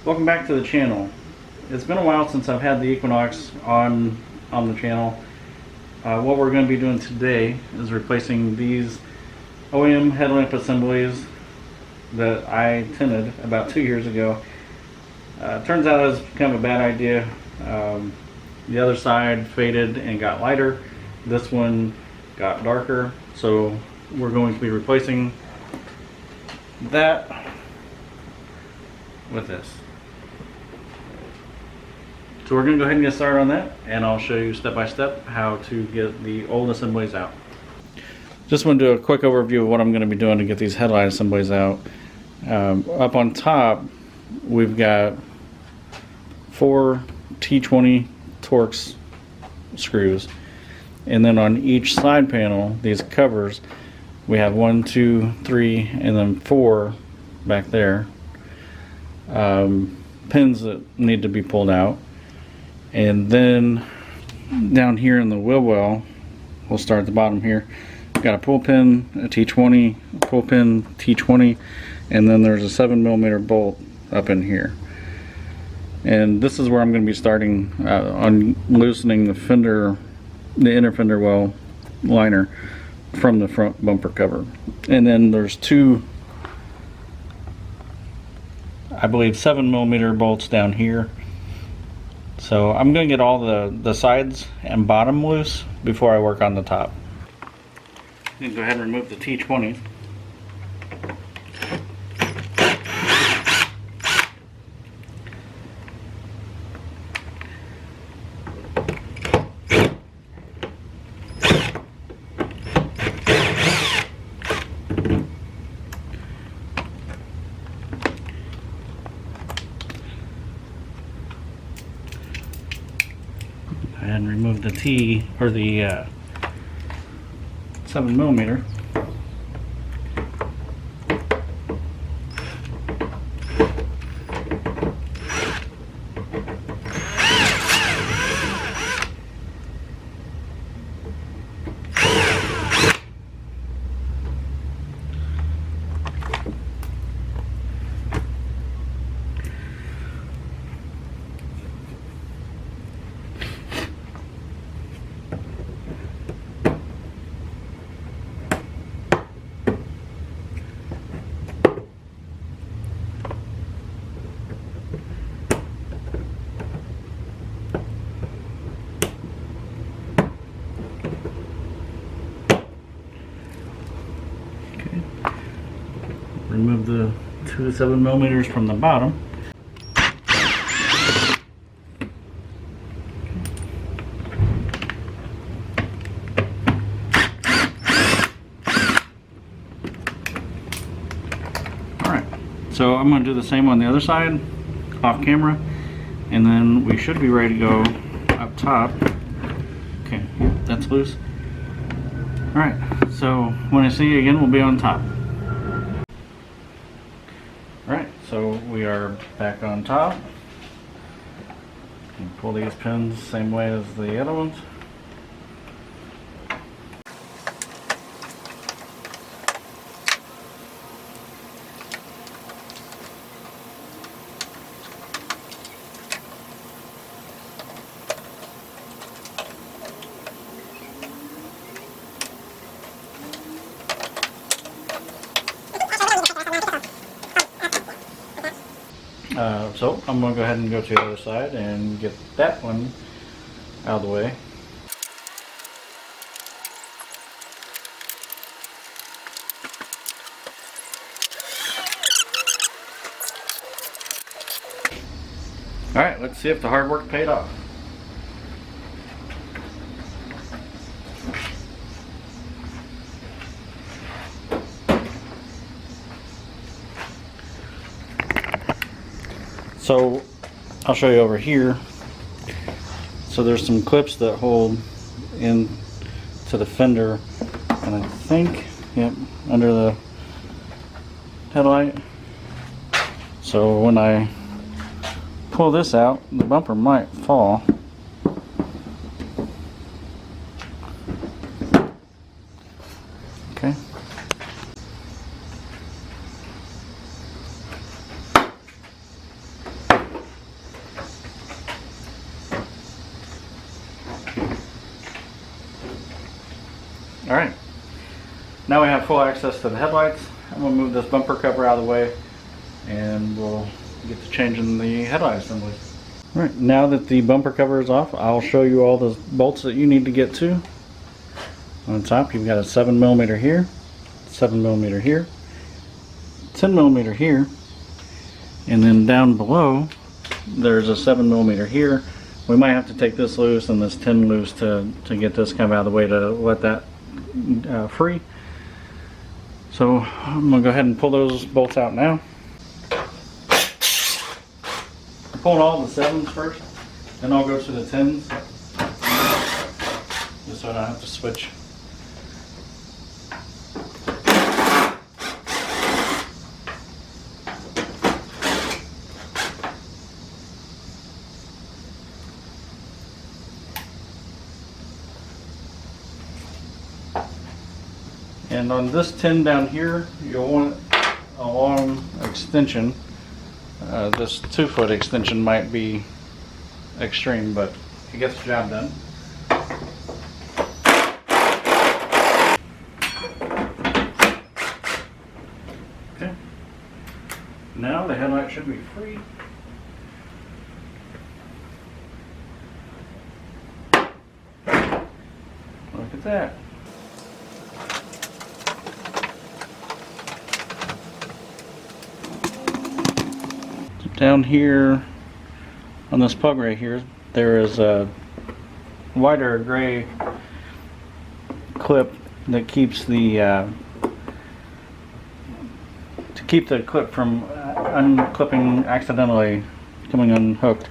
Welcome back to the channel. It's been a while since I've had the Equinox on the channel. What we're going to be doing today is replacing these OEM headlamp assemblies that I tinted about 2 years ago. Turns out it was kind of a bad idea. The other side faded and got lighter. This one got darker, so we're going to be replacing that with this. So we're going to go ahead and get started on that, and I'll show you step by step how to get the old assemblies out. Just want to do a quick overview of what I'm going to be doing to get these headlight assemblies out. Up on top we've got 4 T-20 Torx screws, and then on each side panel, these covers, we have 1, 2, 3, and then 4 back there. Pins that need to be pulled out. And then down here in the wheel well, we'll start at the bottom here. We've got a pull pin, a T20, a pull pin, T20, and then there's a 7mm bolt up in here. And this is where I'm going to be starting on loosening the fender, the inner fender well liner from the front bumper cover. And then there's 2, I believe, 7mm bolts down here. So I'm going to get all the sides and bottom loose before I work on the top. I'm going to go ahead and remove the T20. And remove the T, or the 7mm. Remove the 2 7mm from the bottom. Alright, so I'm going to do the same on the other side, off camera, and then we should be ready to go up top. Okay, that's loose. Alright, so when I see you again, we'll be on top. Alright, so we are back on top. And pull these pins the same way as the other ones. So I'm going to go ahead and go to the other side and get that one out of the way. Alright, let's see if the hard work paid off. So I'll show you over here. So there's some clips that hold in to the fender, and I think, yep, under the headlight. So when I pull this out, the bumper might fall. Okay. Alright, now we have full access to the headlights. I'm going to move this bumper cover out of the way and we'll get to changing the headlight assemblies. Alright, now that the bumper cover is off, I'll show you all the bolts that you need to get to. On top you've got a 7mm here, 7mm here, 10mm here, and then down below there's a 7mm here. We might have to take this loose and this 10 loose to get this kind of out of the way to let that free. So I'm going to go ahead and pull those bolts out now. I'm pulling all the 7s first, then I'll go to the 10s, just so I don't have to switch. And on this 10 down here, you'll want a long extension. This 2-foot extension might be extreme, but it gets the job done. Okay. Now the headlight should be free. Look at that. Down here on this plug right here, there is a wider gray clip that keeps the to keep the clip from unclipping accidentally, coming unhooked.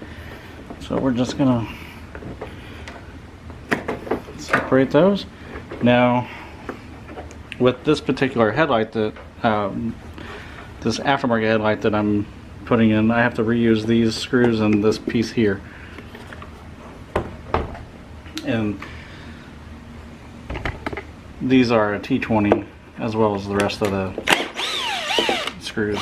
So we're just gonna separate those. Now with this particular headlight, that this aftermarket headlight that I'm putting in, I have to reuse these screws and this piece here, and these are a T-20 as well as the rest of the screws.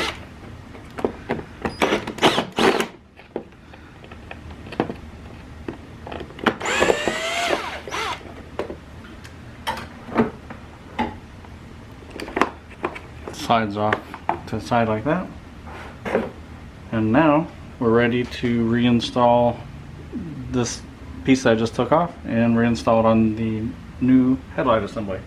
Slides off to the side like that. And now we're ready to reinstall this piece that I just took off and reinstall it on the new headlight assembly.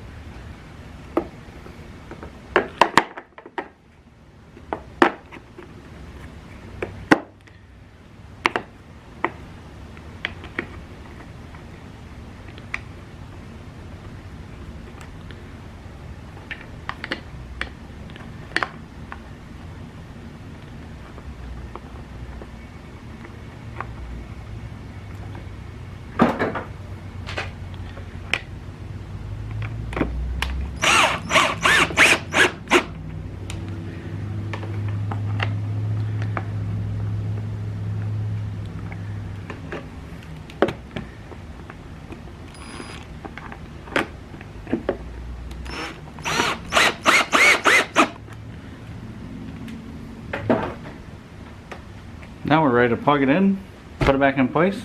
Now we're ready to plug it in, put it back in place.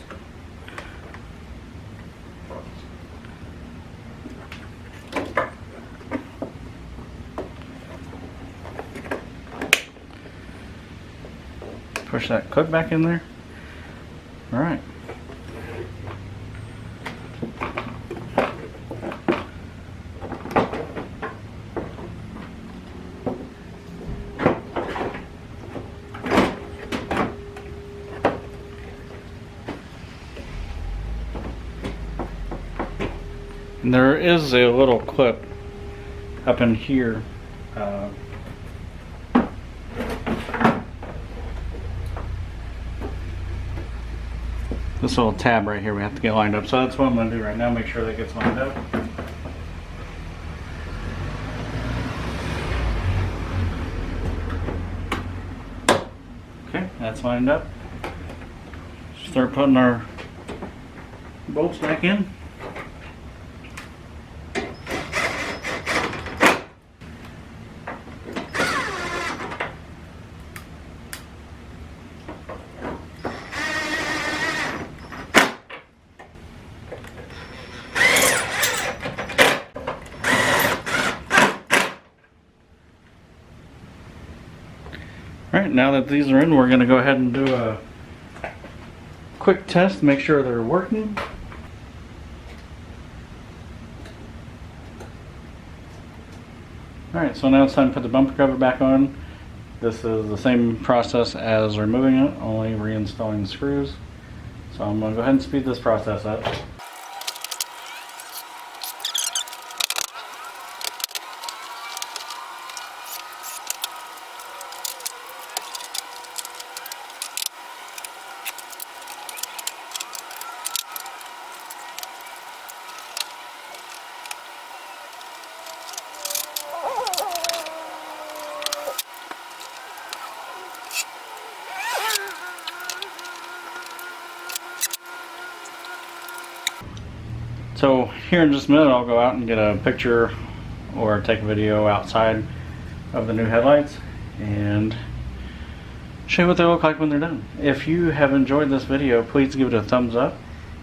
Push that clip back in there. All right. And there is a little clip up in here. This little tab right here we have to get lined up. So that's what I'm going to do right now, make sure that gets lined up. Okay, that's lined up. Start putting our bolts back in. Alright, now that these are in, we're going to go ahead and do a quick test, make sure they're working. Alright, so now it's time to put the bumper cover back on. This is the same process as removing it, only reinstalling the screws. So I'm going to go ahead and speed this process up. So here in just a minute I'll go out and get a picture or take a video outside of the new headlights and show you what they look like when they're done. If you have enjoyed this video, please give it a thumbs up.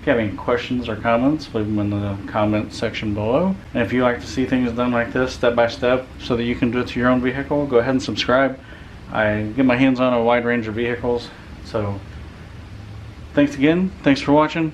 If you have any questions or comments, leave them in the comment section below. And if you like to see things done like this step by step so that you can do it to your own vehicle, go ahead and subscribe. I get my hands on a wide range of vehicles. So thanks again. Thanks for watching.